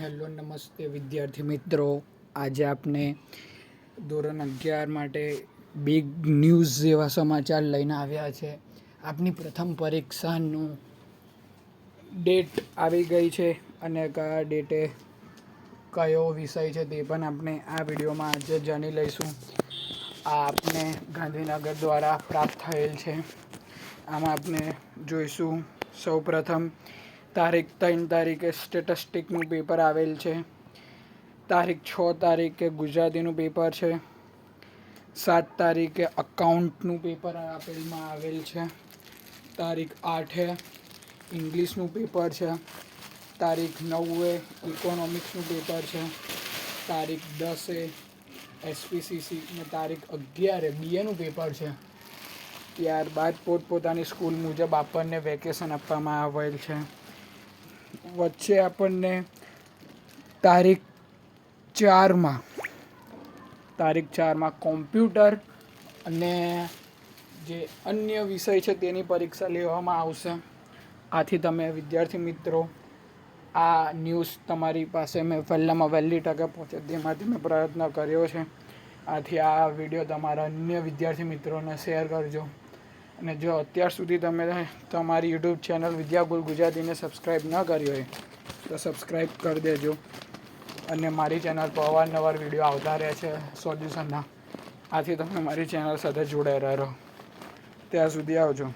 Hello નમસ્તે વિદ્યાર્થી મિત્રો, આજે આપણે ધોરણ 11 માટે બિગ ન્યૂઝ જેવા સમાચાર લઈને આવ્યા છે. આપની પ્રથમ પરીક્ષાનું ડેટ આવી ગઈ છે અને કયા ડેટે કયો વિષય છે તે પણ આપણે આ વિડીયોમાં આજે જાણી લઈશું. આ આપને ગાંધીનગર દ્વારા પ્રાપ્ત થયેલ છે. આમાં આપણે જોઈશું સૌપ્રથમ તારીખ 3 તારીખે સ્ટેટિસ્ટિકનું પેપર આવેલ છે. તારીખ 6 તારીખે ગુજરાતીનું પેપર છે. 7 તારીખે અકાઉન્ટનું પેપર આપેલમાં આવેલ છે. તારીખ 8એ ઇંગ્લિશનું પેપર છે. તારીખ 9એ ઇકોનોમિક્સનું પેપર છે. તારીખ 10એ એસપીસીસી અને તારીખ 11એ બીએનું પેપર છે. ત્યારબાદ પોતપોતાની સ્કૂલ મુજબ આપણને વેકેશન આપવામાં આવેલ છે. વચ્ચે આપણને તારીખ 4માં કોમ્પ્યુટર અને જે અન્ય વિષય છે તેની પરીક્ષા લેવામાં આવશે. આથી તમે વિદ્યાર્થી મિત્રો આ ન્યૂઝ તમારી પાસે મેં વહેલામાં વહેલી તકે પહોંચે તે માટે મેં પ્રયત્ન કર્યો છે. આથી આ વિડીયો તમારા અન્ય વિદ્યાર્થી મિત્રોને શેર કરજો. અને જો અત્યાર સુધી તમે તમારી યુટ્યુબ ચેનલ વિદ્યાકુલ ગુજરાતીને સબસ્ક્રાઈબ ન કરી હોય તો સબસ્ક્રાઈબ કરી દેજો. અને મારી ચેનલ પર અવારનવાર વિડીયો આવતા રહે છે સોલ્યુશનના. આથી તમે મારી ચેનલ સાથે જોડાયેલા રહો. ત્યાં સુધી આવજો.